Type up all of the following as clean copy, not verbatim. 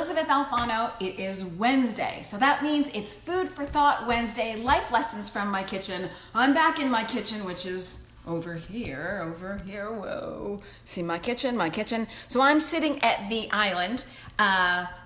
Elizabeth Alfano. It is Wednesday, so that means it's Food for Thought Wednesday, life lessons from my kitchen. I'm back in my kitchen, which is over here, whoa. See my kitchen. So I'm sitting at the island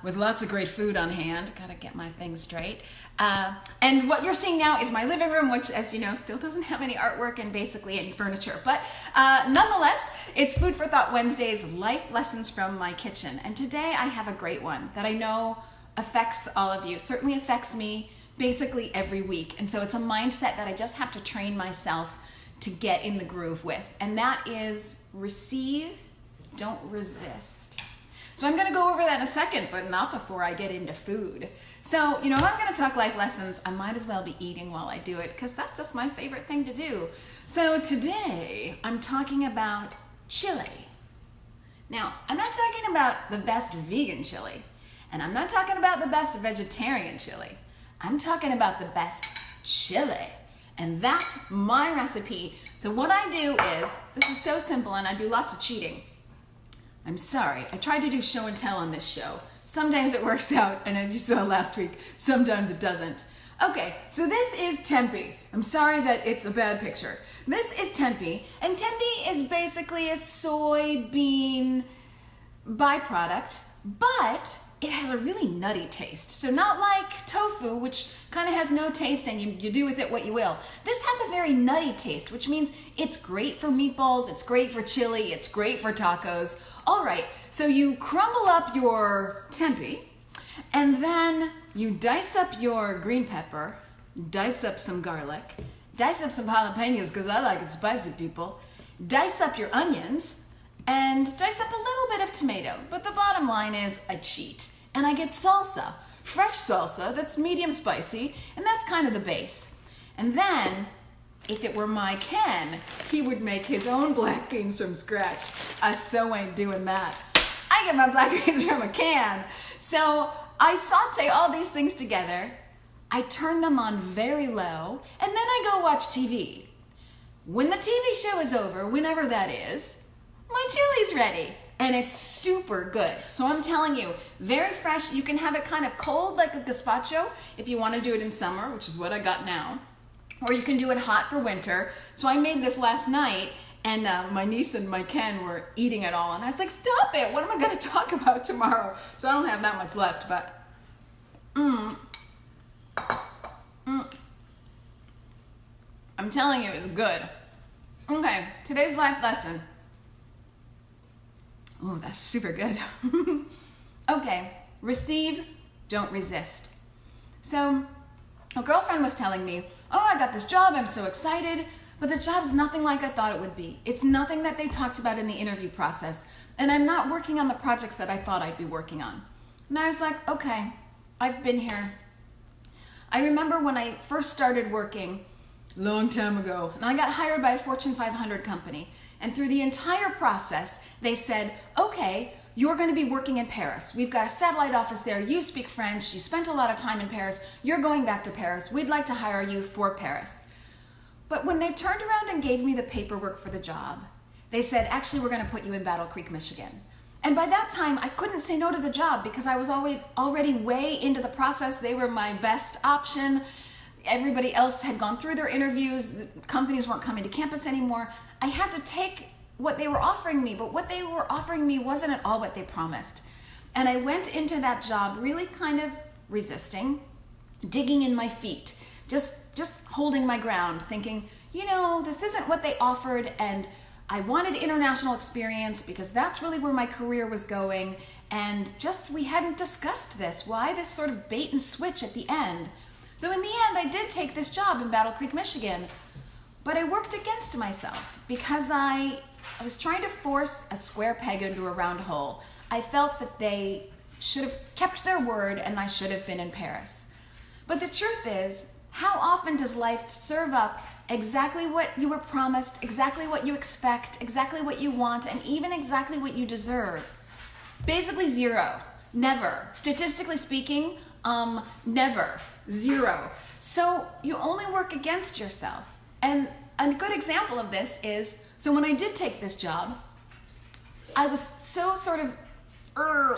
with lots of great food on hand. Gotta get my things straight. And what you're seeing now is my living room, which, as you know, still doesn't have any artwork and basically any furniture. But nonetheless, it's Food for Thought Wednesday's Life Lessons from My Kitchen. And today I have a great one that I know affects all of you, certainly affects me basically every week. And so it's a mindset that I just have to train myself to get in the groove with. And that is receive, don't resist. So I'm gonna go over that in a second, but not before I get into food. So, you know, if I'm gonna talk life lessons, I might as well be eating while I do it, because that's just my favorite thing to do. So today, I'm talking about chili. Now, I'm not talking about the best vegan chili, and I'm not talking about the best vegetarian chili. I'm talking about the best chili. And that's my recipe. So what I do is, this is so simple, and I do lots of cheating. I'm sorry, I tried to do show and tell on this show. Sometimes it works out, and as you saw last week, sometimes it doesn't. Okay, so this is tempeh. I'm sorry that it's a bad picture. This is tempeh, and tempeh is basically a soybean byproduct, but it has a really nutty taste. So not like tofu, which kind of has no taste and you do with it what you will. This has a very nutty taste, which means it's great for meatballs, it's great for chili, it's great for tacos. All right, so you crumble up your tempeh, and then you dice up your green pepper, dice up some garlic, dice up some jalapenos, because I like it spicy, people, dice up your onions, and dice up a little bit of tomato. But the bottom line is I cheat, and I get salsa, fresh salsa that's medium spicy, and that's kind of the base. And then, if it were my Ken, he would make his own black beans from scratch. I so ain't doing that. I get my black beans from a can. So I saute all these things together, I turn them on very low, and then I go watch TV. When the TV show is over, whenever that is, my chili's ready, and it's super good. So I'm telling you, very fresh. You can have it kind of cold like a gazpacho if you want to do it in summer, which is what I got now, or you can do it hot for winter. So I made this last night, and my niece and my Ken were eating it all, and I was like, stop it, what am I going to talk about tomorrow? So I don't have that much left, but I'm telling you, it's good. Okay, today's life lesson. Oh, that's super good. Okay, receive, don't resist. So a girlfriend was telling me, oh, I got this job, I'm so excited, but the job's nothing like I thought it would be. It's nothing that they talked about in the interview process, and I'm not working on the projects that I thought I'd be working on. And I was like, okay, I've been here. I remember when I first started working a long time ago, and I got hired by a Fortune 500 company. And through the entire process, they said, okay, you're going to be working in Paris. We've got a satellite office there. You speak French. You spent a lot of time in Paris. You're going back to Paris. We'd like to hire you for Paris. But when they turned around and gave me the paperwork for the job, they said, actually, we're going to put you in Battle Creek, Michigan. And by that time, I couldn't say no to the job because I was already way into the process. They were my best option. Everybody else had gone through their interviews. The companies weren't coming to campus anymore. I had to take what they were offering me, but what they were offering me wasn't at all what they promised. And I went into that job really kind of resisting, digging in my feet, just holding my ground, thinking, you know, this isn't what they offered, and I wanted international experience because that's really where my career was going, and just we hadn't discussed this. Why this sort of bait and switch at the end? So in the end, I did take this job in Battle Creek, Michigan, but I worked against myself because I was trying to force a square peg into a round hole. I felt that they should have kept their word and I should have been in Paris. But the truth is, how often does life serve up exactly what you were promised, exactly what you expect, exactly what you want, and even exactly what you deserve? Basically zero. Never. Statistically speaking, never. Zero. So you only work against yourself. And a good example of this is, so when I did take this job, I was so sort of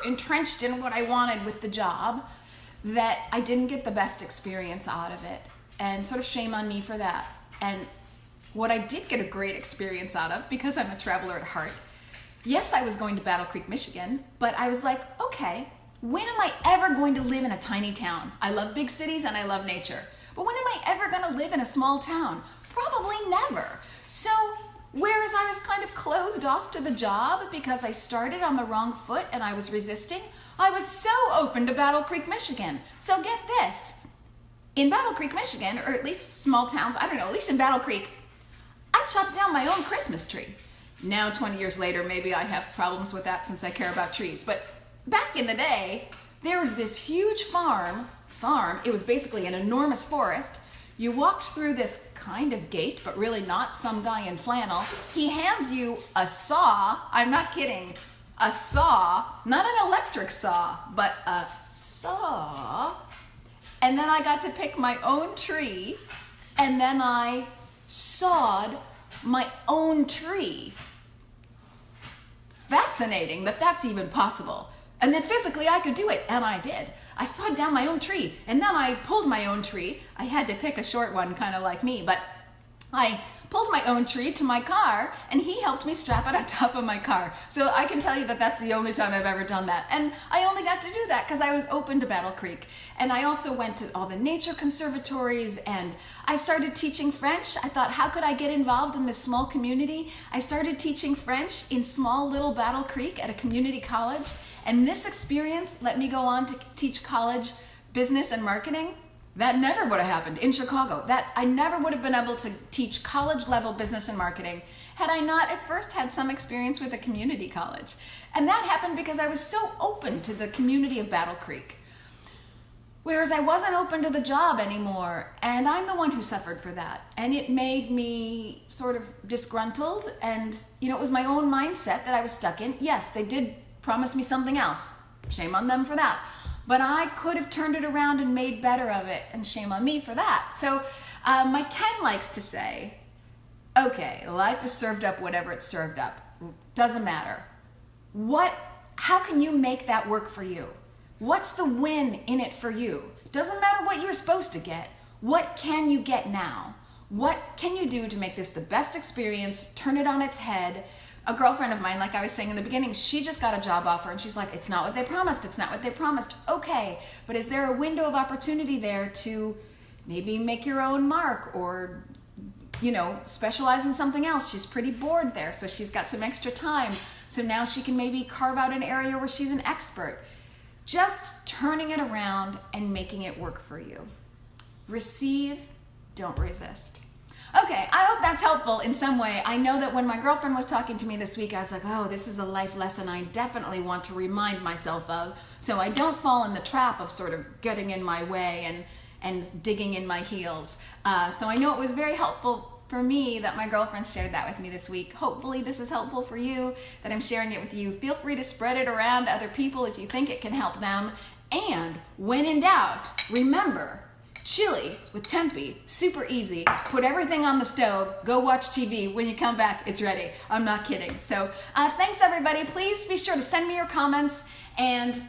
entrenched in what I wanted with the job that I didn't get the best experience out of it. And sort of shame on me for that. And what I did get a great experience out of, because I'm a traveler at heart, yes, I was going to Battle Creek, Michigan, but I was like, okay, when am I ever going to live in a tiny town? I love big cities and I love nature. But when am I ever going to live in a small town? Probably never. So whereas I was kind of closed off to the job because I started on the wrong foot and I was resisting, I was so open to Battle Creek, Michigan. So get this. In Battle Creek, Michigan, or at least small towns, I don't know, at least in Battle Creek, I chopped down my own Christmas tree. Now, 20 years later, maybe I have problems with that since I care about trees. But back in the day, there was this huge farm. It was basically an enormous forest. You walked through this kind of gate, but really not, some guy in flannel. He hands you a saw. I'm not kidding. A saw, not an electric saw, but a saw. And then I got to pick my own tree, and then I sawed my own tree. Fascinating that that's even possible. And then physically I could do it, and I did. I sawed down my own tree, and then I pulled my own tree. I had to pick a short one, kind of like me, but I pulled my own tree to my car, and he helped me strap it on top of my car. So I can tell you that that's the only time I've ever done that. And I only got to do that because I was open to Battle Creek. And I also went to all the nature conservatories, and I started teaching French. I thought, how could I get involved in this small community? I started teaching French in small little Battle Creek at a community college. And this experience let me go on to teach college business and marketing. That never would have happened in Chicago. That I never would have been able to teach college level business and marketing had I not at first had some experience with a community college. And that happened because I was so open to the community of Battle Creek. Whereas I wasn't open to the job anymore, and I'm the one who suffered for that. And it made me sort of disgruntled, and it was my own mindset that I was stuck in. Yes, they did promise me something else. Shame on them for that. But I could have turned it around and made better of it, and shame on me for that. So my Ken likes to say, okay, life is served up whatever it's served up. Doesn't matter. How can you make that work for you? What's the win in it for you? Doesn't matter what you're supposed to get. What can you get now? What can you do to make this the best experience, turn it on its head? A girlfriend of mine, like I was saying in the beginning, she just got a job offer and she's like, it's not what they promised. It's not what they promised. Okay, but is there a window of opportunity there to maybe make your own mark or, specialize in something else? She's pretty bored there, so she's got some extra time. So now she can maybe carve out an area where she's an expert. Just turning it around and making it work for you. Receive, don't resist. Okay, I hope that's helpful in some way. I know that when my girlfriend was talking to me this week, I was like, oh, this is a life lesson I definitely want to remind myself of, so I don't fall in the trap of sort of getting in my way and digging in my heels. So I know it was very helpful for me that my girlfriend shared that with me this week. Hopefully this is helpful for you, that I'm sharing it with you. Feel free to spread it around to other people if you think it can help them. And when in doubt, remember, Chile with tempeh, super easy. Put everything on the stove, go watch TV. When you come back, it's ready. I'm not kidding. So thanks everybody. Please be sure to send me your comments, and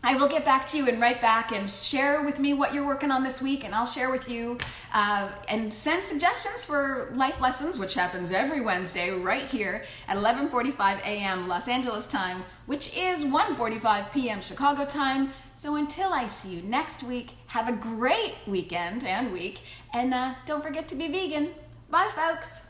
I will get back to you and write back and share with me what you're working on this week, and I'll share with you and send suggestions for life lessons, which happens every Wednesday right here at 11:45 a.m. Los Angeles time, which is 1:45 p.m. Chicago time. So until I see you next week, have a great weekend and week, and don't forget to be vegan. Bye, folks.